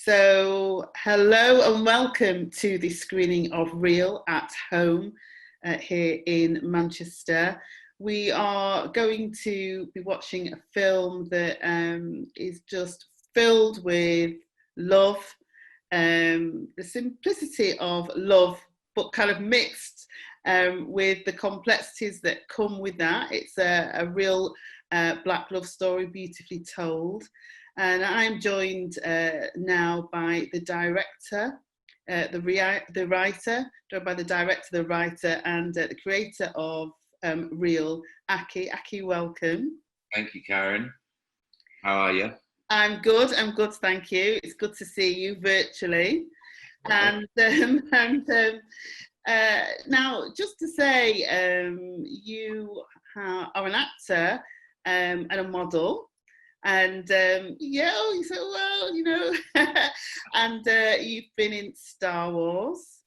So, hello and welcome to the screening of Real at Home here in Manchester. We are going to be watching a film that is just filled with love, the simplicity of love, but kind of mixed with the complexities that come with that. It's a real black love story, beautifully told. And I'm joined now by the director, the writer, joined by the director, the writer, and the creator of Real, Aki. Aki, welcome. Thank you, Karen. How are you? I'm good, thank you. It's good to see you virtually. Okay. Now, just to say, you are an actor and a model. And you said, well, and you've been in Star Wars,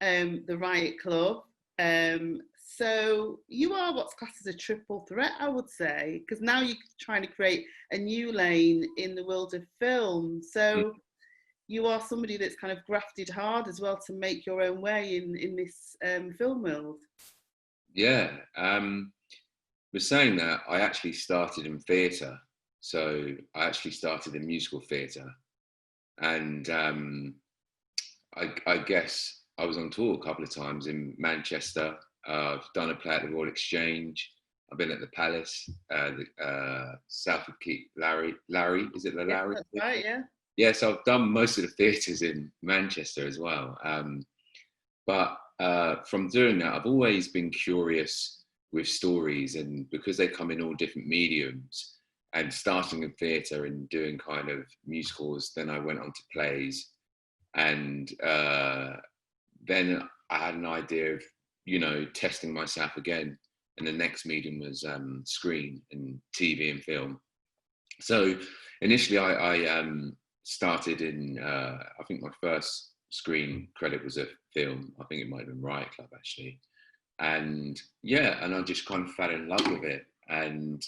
the Riot Club. So you are what's classed as a triple threat, I would say, because now you're trying to create a new lane in the world of film. So you are somebody that's kind of grafted hard as well to make your own way in this film world. Yeah. We're saying that I actually started in theatre. So I actually started in musical theatre, and I guess I was on tour a couple of times in Manchester. I've done a play at the Royal Exchange. I've been at the Palace, south of Keep Larry. Is it the Larry? That's right, yeah. Yeah, so I've done most of the theatres in Manchester as well. But from doing that, I've always been curious with stories, and because they come in all different mediums. And starting in theatre and doing kind of musicals, then I went on to plays, and then I had an idea of, testing myself again. And the next medium was screen and TV and film. So initially, I started in. I think my first screen credit was a film. I think it might have been Riot Club actually, and I just kind of fell in love with it, and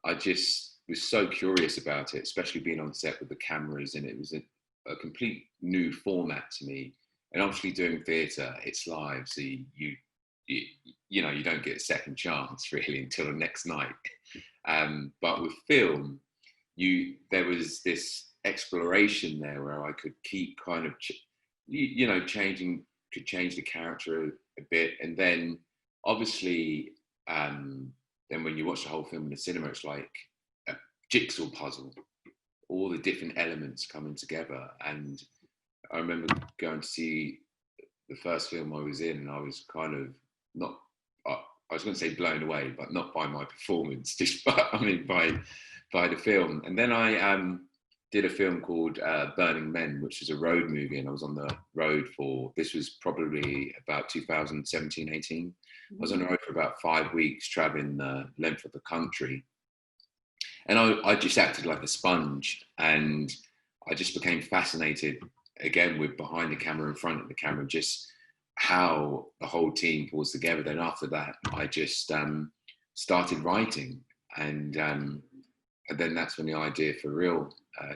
I just was so curious about it, especially being on set with the cameras, and it was a complete new format to me. And obviously doing theatre, it's live, so you don't get a second chance really until the next night. But with film, there was this exploration there where I could keep kind of, change the character a bit, and then obviously. Then when you watch the whole film in the cinema, it's like a jigsaw puzzle, all the different elements coming together. And I remember going to see the first film I was in, and I was kind of not, I was going to say blown away, but not by my performance, by the film. And then I did a film called Burning Men, which is a road movie, and I was on the road this was probably about 2017, 18. I was on the road for about 5 weeks, traveling the length of the country. And I just acted like a sponge, and I just became fascinated again with behind the camera, in front of the camera, just how the whole team pulls together. Then after that, I just started writing, and then that's when the idea for Real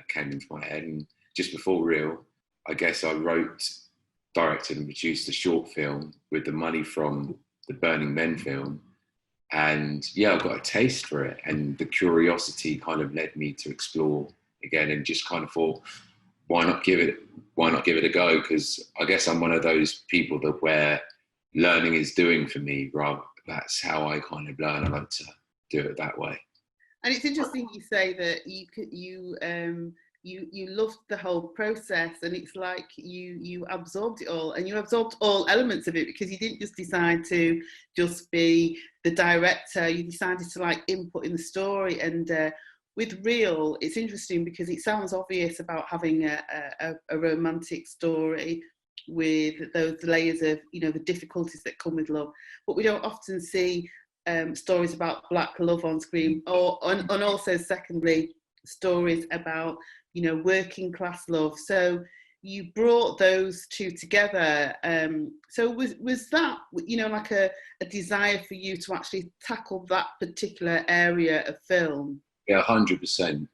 came into my head. And just before Real, I guess I wrote, directed and produced a short film with the money from the Burning Men film. And I got a taste for it, and the curiosity kind of led me to explore again, and just kind of thought, why not give it a go? Because I guess I'm one of those people that where learning is doing for me, rather, that's how I kind of learn. I like to do it that way. And it's interesting you say that you loved the whole process, and it's like you absorbed it all, and you absorbed all elements of it, because you didn't just decide to just be the director. You decided to input in the story. And with Real, it's interesting because it sounds obvious about having a romantic story with those layers of the difficulties that come with love, but we don't often see stories about black love on screen, and also secondly stories about working class love. So you brought those two together. So was that like a desire for you to actually tackle that particular area of film? Yeah, 100%.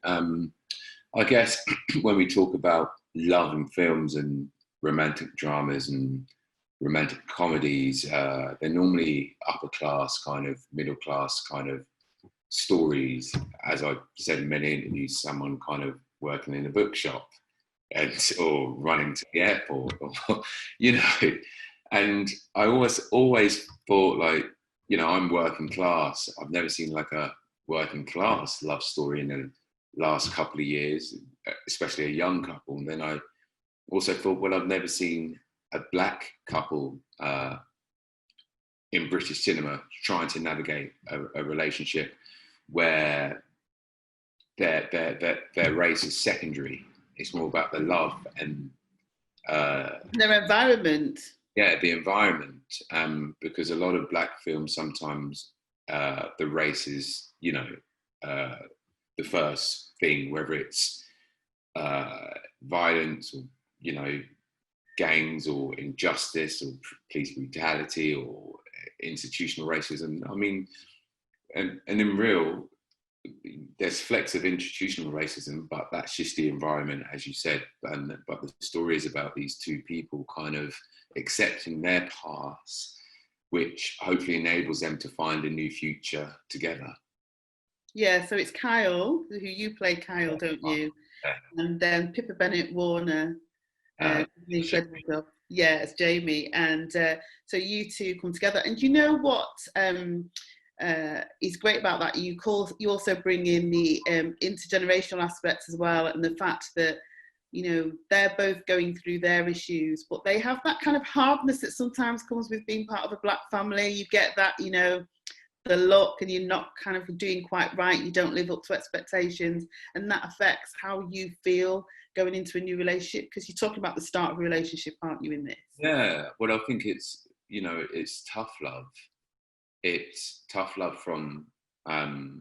I guess when we talk about love in films and romantic dramas and romantic comedies, they're normally upper class, kind of middle class kind of stories. As I've said in many interviews, someone kind of working in a bookshop and or running to the airport, or, you know. And I always thought, like, you know, I'm working class. I've never seen like a working class love story in the last couple of years, especially a young couple. And then I also thought, well, I've never seen a black couple in British cinema trying to navigate a relationship where their race is secondary. It's more about the love and their environment. Yeah, the environment. Because a lot of black films sometimes the race is, you know, the first thing, whether it's violence or, you know, gangs or injustice or police brutality or institutional racism. I mean, and in real, there's flecks of institutional racism, but that's just the environment, as you said. But the story is about these two people kind of accepting their past, which hopefully enables them to find a new future together. Yeah, so it's Kyle, who you play Kyle, don't you? Yeah. And then Pippa Bennett-Warner, incredible job. Yeah, it's Jamie. And so you two come together. And you know what is great about that? You also bring in the intergenerational aspects as well, and the fact that, you know, they're both going through their issues, but they have that kind of hardness that sometimes comes with being part of a black family. You get that, you know, the look, and you're not kind of doing quite right, you don't live up to expectations, and that affects how you feel going into a new relationship, because you're talking about the start of a relationship, aren't you, in this? Yeah, well, I think it's, you know, it's tough love. It's tough love from the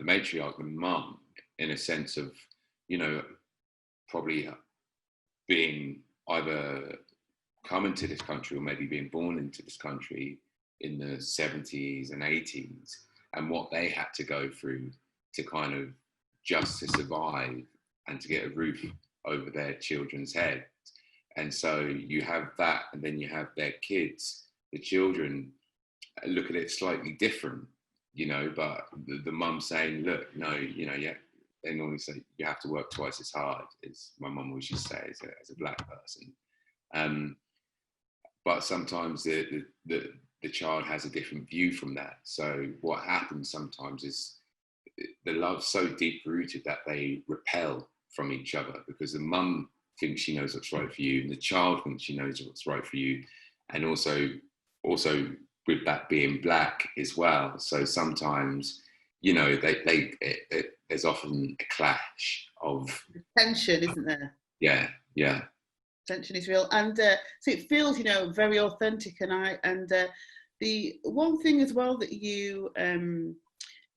matriarch, the mum, in a sense of, you know, probably being either coming to this country or maybe being born into this country in the 70s and 80s, and what they had to go through to kind of just to survive and to get a roof over their children's heads. And so you have that, and then you have their kids. The children look at it slightly different, you know, but the mum saying, look, no, you know, yeah, they normally say you have to work twice as hard, as my mum always used to say as a black person. But sometimes the child has a different view from that. So what happens sometimes is the love's so deep rooted that they repel from each other, because the mum thinks she knows what's right for you, and the child thinks she knows what's right for you, and also with that being black as well. So sometimes, you know, there's often a clash of tension, isn't there? Yeah. Tension is real, and so it feels, you know, very authentic. And the one thing as well that you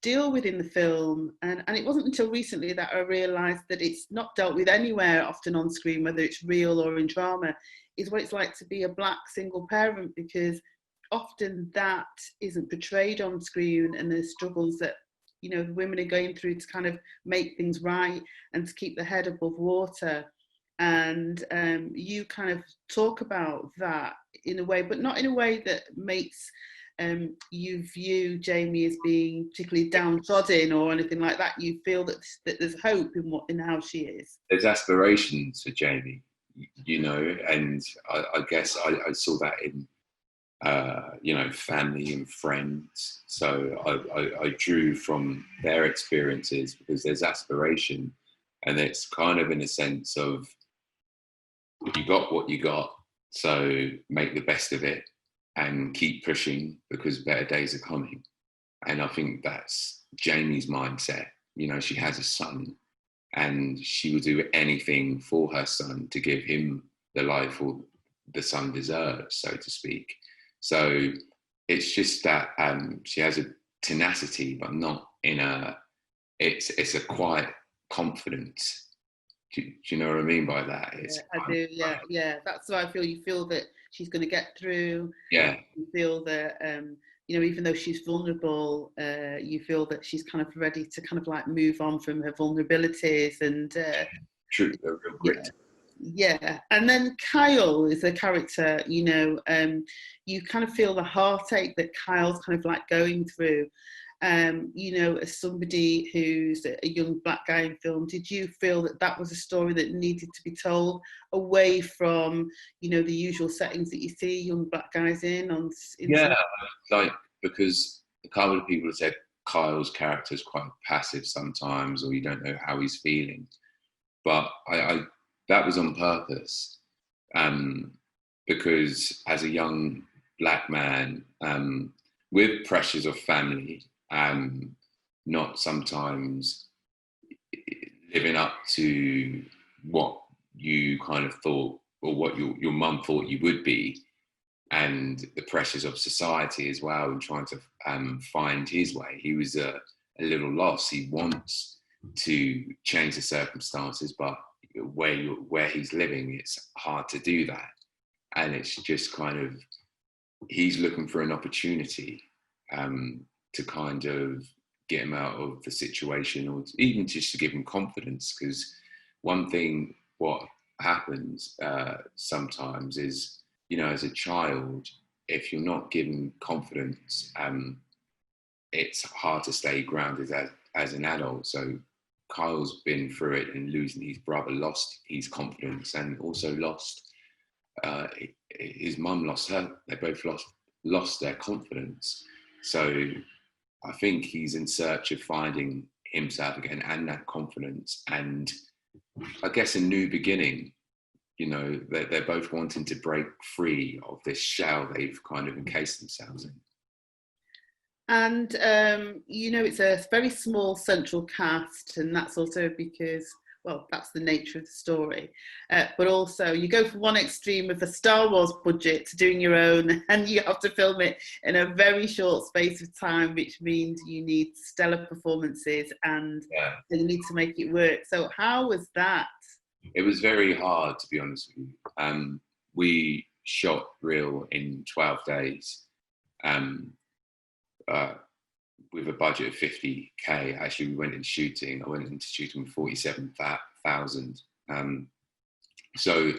deal with in the film, and it wasn't until recently that I realised that it's not dealt with anywhere often on screen, whether it's real or in drama, is what it's like to be a black single parent, because often that isn't portrayed on screen, and the struggles that, you know, the women are going through to kind of make things right and to keep the head above water. And you kind of talk about that in a way, but not in a way that makes you view Jamie as being particularly downtrodden or anything like that. You feel that there's hope in how she is. There's aspirations for Jamie, you know, and I guess I saw that in, you know, family and friends. So I drew from their experiences, because there's aspiration, and it's kind of in a sense of, you got what you got, so make the best of it and keep pushing, because better days are coming. And I think that's Jamie's mindset. You know, she has a son, and she will do anything for her son to give him the life or the son deserves, so to speak. So it's just that she has a tenacity, but not in a, it's a quiet confidence. Do you know what I mean by that? I do, yeah. That's why I feel, you feel that she's going to get through. Yeah. You feel that you know, even though she's vulnerable, you feel that she's kind of ready to kind of like move on from her vulnerabilities and True, a real grit. Yeah, and then Kyle is a character, you know, you kind of feel the heartache that Kyle's kind of like going through. You know, as somebody who's a young black guy in film, did you feel that that was a story that needed to be told away from, you know, the usual settings that you see young black guys in Yeah, like, because a couple of people have said Kyle's character is quite passive sometimes, or you don't know how he's feeling. But I that was on purpose, because as a young black man, with pressures of family, not sometimes living up to what you kind of thought, or what your mum thought you would be, and the pressures of society as well, and trying to find his way. He was a little lost. He wants to change the circumstances, but where he's living, it's hard to do that. And it's just kind of, he's looking for an opportunity to kind of get him out of the situation, or even just to give him confidence. Because one thing, what happens sometimes is, you know, as a child, if you're not given confidence, it's hard to stay grounded as an adult. So Kyle's been through it, and losing his brother, lost his confidence, and also lost his mum, lost her. They both lost their confidence. So I think he's in search of finding himself again, and that confidence, and I guess a new beginning. You know, they're both wanting to break free of this shell they've kind of encased themselves in. And, you know, it's a very small central cast, and that's also because, well, that's the nature of the story. But also, you go from one extreme of a Star Wars budget to doing your own, and you have to film it in a very short space of time, which means you need stellar performances, and you need to make it work. So how was that? It was very hard, to be honest with you. We shot reel in 12 days. With a budget of 50k. Actually, we went into shooting. I went into shooting with 47,000. So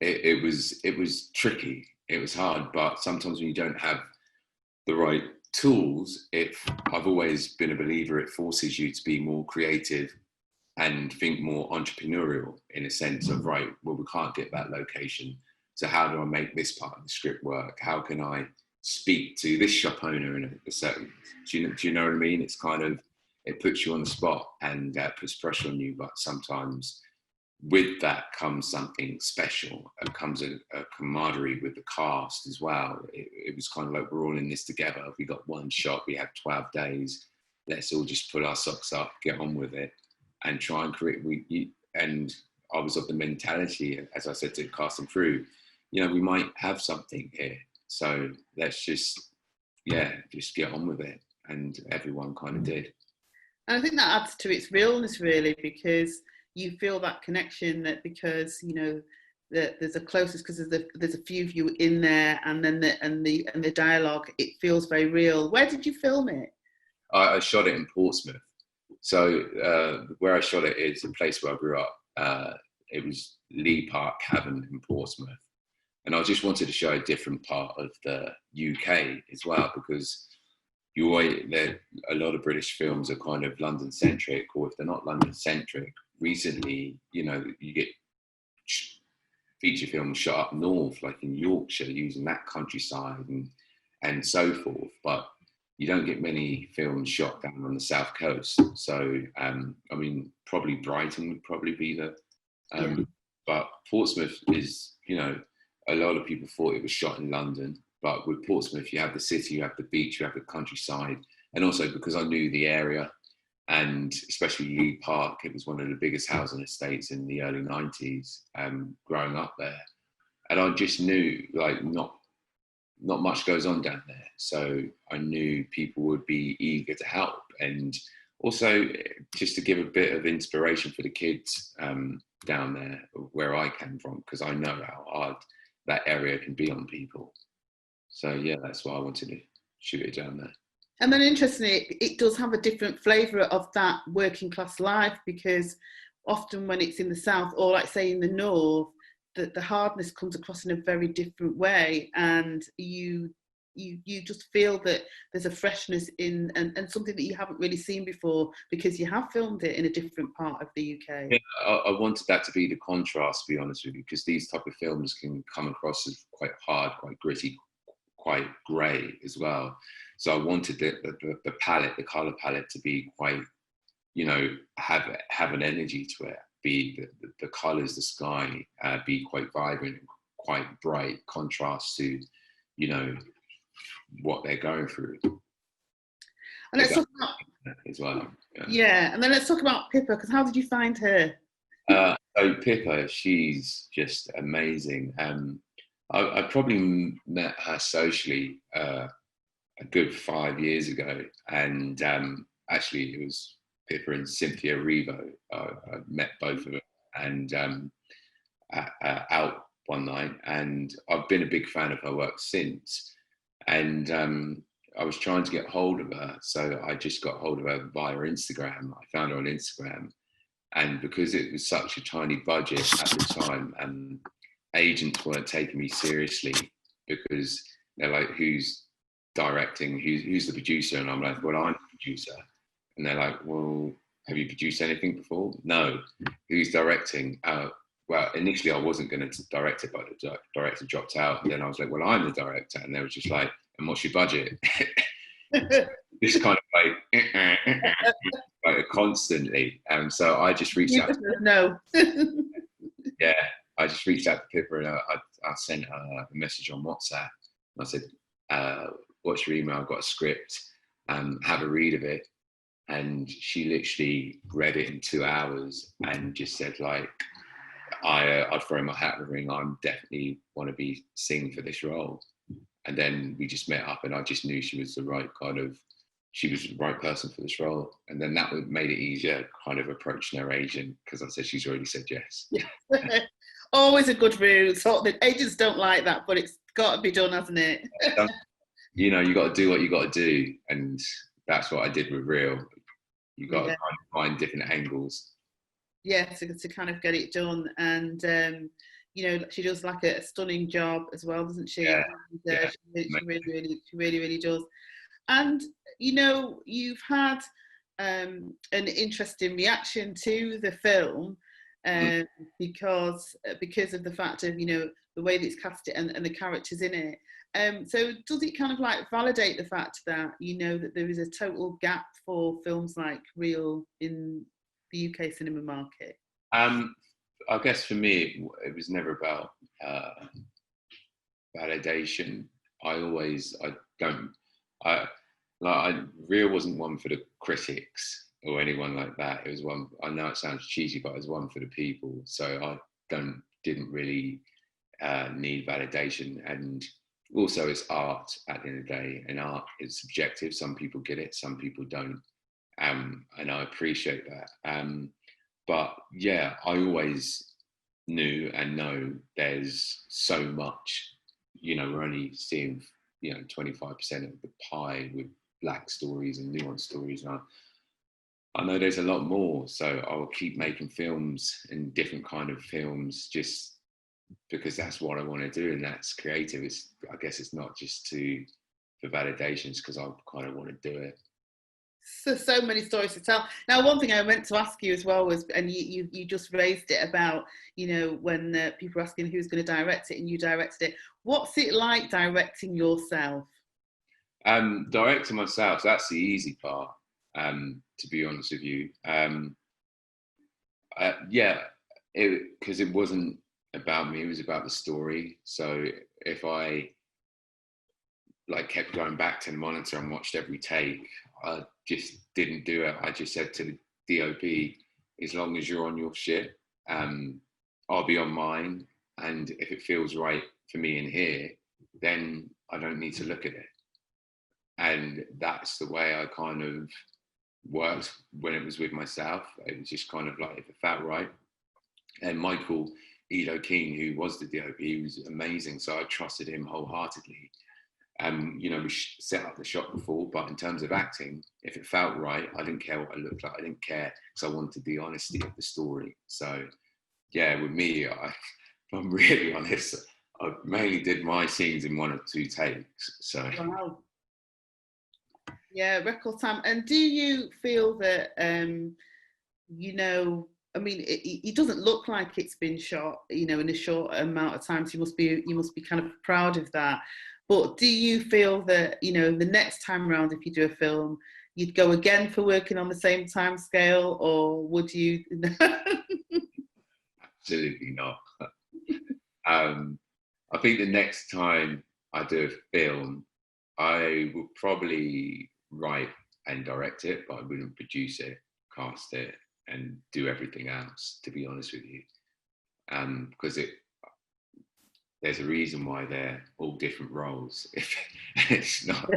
it was tricky. It was hard, but sometimes when you don't have the right tools, I've always been a believer, it forces you to be more creative and think more entrepreneurial, in a sense of, right, well, we can't get that location. So how do I make this part of the script work? How can I speak to this shop owner in a certain, do you know what I mean? It's kind of, it puts you on the spot and puts pressure on you, but sometimes with that comes something special. It comes a camaraderie with the cast as well. It was kind of like, we're all in this together. We got one shot, we have 12 days. Let's all just pull our socks up, get on with it, and try and create. And I was of the mentality, as I said to the cast and crew, you know, we might have something here. So let's just get on with it. And everyone kind of did. And I think that adds to its realness, really, because you feel that connection, that because, you know, that there's a closest, because there's a few of you in there, and then the dialogue, it feels very real. Where did you film it? I shot it in Portsmouth. So where I shot it is a place where I grew up. It was Lee Park Haven in Portsmouth. And I just wanted to show a different part of the UK as well, because a lot of British films are kind of London-centric, or if they're not London-centric, recently, you know, you get feature films shot up north, like in Yorkshire, using that countryside and so forth. But you don't get many films shot down on the south coast. So, I mean, probably Brighton would probably be but Portsmouth is, you know, a lot of people thought it was shot in London, but with Portsmouth, you have the city, you have the beach, you have the countryside. And also because I knew the area, and especially Lee Park, it was one of the biggest housing estates in the early 90s, growing up there. And I just knew, like, not much goes on down there. So I knew people would be eager to help. And also just to give a bit of inspiration for the kids down there, where I came from, because I know how hard that area can be on people. So yeah, that's what I wanted to shoot it down there. And then interestingly, it does have a different flavour of that working class life, because often when it's in the south, or like say in the north, the hardness comes across in a very different way, and you just feel that there's a freshness in and something that you haven't really seen before, because you have filmed it in a different part of the UK. Yeah, I wanted that to be the contrast, to be honest with you, because these type of films can come across as quite hard, quite gritty, quite grey as well. So I wanted the palette, the colour palette, to be quite, you know, have an energy to it. Be the colours, the sky, be quite vibrant, quite bright, contrast to, you know, what they're going through. And let's talk about as well. Yeah, and then let's talk about Pippa, because how did you find her? So Pippa, she's just amazing. I probably met her socially a good 5 years ago, and actually it was Pippa and Cynthia Revo. I met both of them, and out one night, and I've been a big fan of her work since. And I was trying to get hold of her, so I just got hold of her via Instagram. I found her on Instagram, and because it was such a tiny budget at the time, agents weren't taking me seriously, because they're like, "Who's directing? Who's the producer?" And I'm like, "Well, I'm the producer." And they're like, "Well, have you produced anything before?" "No." "Who's directing?" Well, initially I wasn't going to direct it, but the director dropped out. And then I was like, "Well, I'm the director." And they were just like, "And what's your budget?" This kind of like constantly. So I just reached out. No. Yeah, I just reached out to Pippa, and I sent her a message on WhatsApp. And I said, "What's your email? I've got a script. Have a read of it." And she literally read it in 2 hours and just said, like, I'd throw my hat in the ring. I definitely want to be singing for this role. And then we just met up, and I just knew she was the right person for this role. And then that made it easier, kind of approaching her agent, because I said she's already said yes. Yeah. Always a good route. The agents don't like that, but it's got to be done, hasn't it? You know, you got to do what you got to do, and that's what I did with Real. You got to kind of find different angles. Yeah, to kind of get it done. And you know, she does like a stunning job as well, doesn't she? Yeah. She really does. And you know, you've had an interesting reaction to the film, because of the fact of, you know, the way that it's cast it and the characters in it. So does it kind of like validate the fact that, you know, that there is a total gap for films like Real in the UK cinema market? I guess for me, it was never about validation. Real wasn't one for the critics or anyone like that. It was one. I know it sounds cheesy, but it was one for the people. So I didn't really need validation. And also, it's art at the end of the day, and art is subjective. Some people get it, some people don't, and I appreciate that. But yeah, I always knew and know there's so much. You know, we're only seeing 25% of the pie with black stories and nuanced stories. And I know there's a lot more, so I'll keep making films and different kind of films, just because that's what I want to do, and that's creative. I guess it's not just for validations, because I kind of want to do it. So many stories to tell. Now, one thing I meant to ask you as well was, and you just raised it about, you know, when people are asking who's going to direct it, and you directed it. What's it like directing yourself? Directing myself, that's the easy part, to be honest with you. Because it wasn't about me, it was about the story. So if I kept going back to the monitor and watched every take, I just didn't do it. I just said to the DOP, as long as you're on your shit, I'll be on mine. And if it feels right for me in here, then I don't need to look at it. And that's the way I kind of worked when it was with myself. It was just kind of like, if it felt right. And Michael Edo Keane, who was the DOP, he was amazing. So I trusted him wholeheartedly. You know, we set up the shot before, but in terms of acting, if it felt right, I didn't care what I looked like. I didn't care because I wanted the honesty of the story. So, yeah, with me, if I'm really honest, I mainly did my scenes in 1 or 2 takes. So, wow. Yeah, record time. And do you feel that, you know, I mean, it doesn't look like it's been shot, you know, in a short amount of time. So you must be kind of proud of that. But do you feel that, you know, the next time around, if you do a film, you'd go again for working on the same time scale, or would you? absolutely not. I think the next time I do a film, I will probably write and direct it, but I wouldn't produce it, cast it, and do everything else, to be honest with you. Because there's a reason why they're all different roles. If it's not,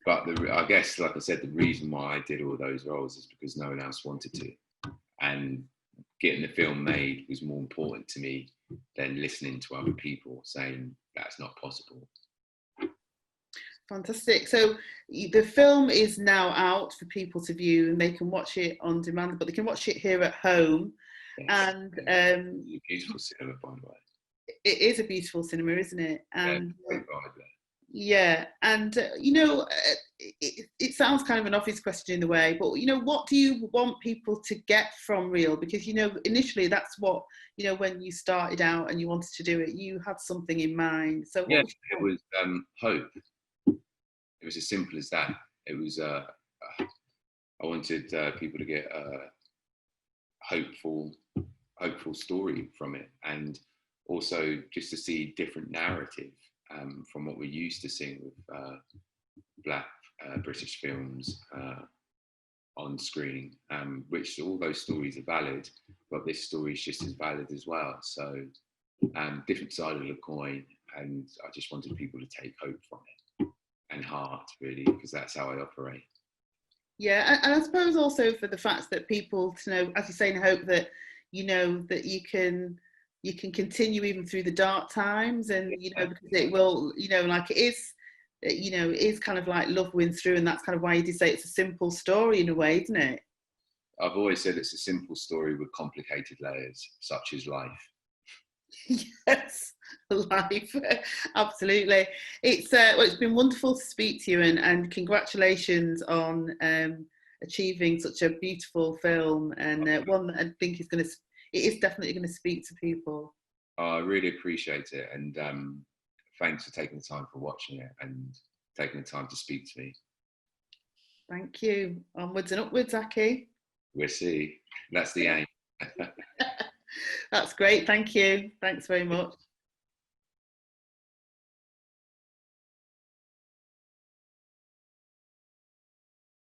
but I guess, like I said, the reason why I did all those roles is because no one else wanted to, and getting the film made was more important to me than listening to other people saying that's not possible. Fantastic. So the film is now out for people to view, and they can watch it on demand, but they can watch it here at home. Yes. And It's a beautiful cinema, by the way. it is a beautiful cinema, isn't it? And Yeah, yeah, and you know, it sounds kind of an obvious question in a way, but you know, what do you want people to get from Reel? Because you know, initially that's what, you know, when you started out and you wanted to do it, you had something in mind. So yeah, it was hope. It was as simple as that. It was I wanted people to get a hopeful story from it, and also just to see different narrative from what we're used to seeing with Black British films on screen, which all those stories are valid, but this story is just as valid as well. So different side of the coin, and I just wanted people to take hope from it and heart, really, because that's how I operate. Yeah, and I suppose also for the fact that people to know, as you say, and hope that, you know, that you can continue even through the dark times, and you know, because it will, you know, like it is, you know, it is kind of like love wins through, and that's kind of why you did say it's a simple story in a way, isn't it? I've always said it's a simple story with complicated layers, such as life. Yes, life, absolutely. It's well, it's been wonderful to speak to you, and congratulations on achieving such a beautiful film, and one that I think is going to, it is definitely going to speak to people. I really appreciate it, and thanks for taking the time for watching it and taking the time to speak to me. Thank you. Onwards and upwards, Aki. We'll see. That's the aim. That's great. Thank you. Thanks very much.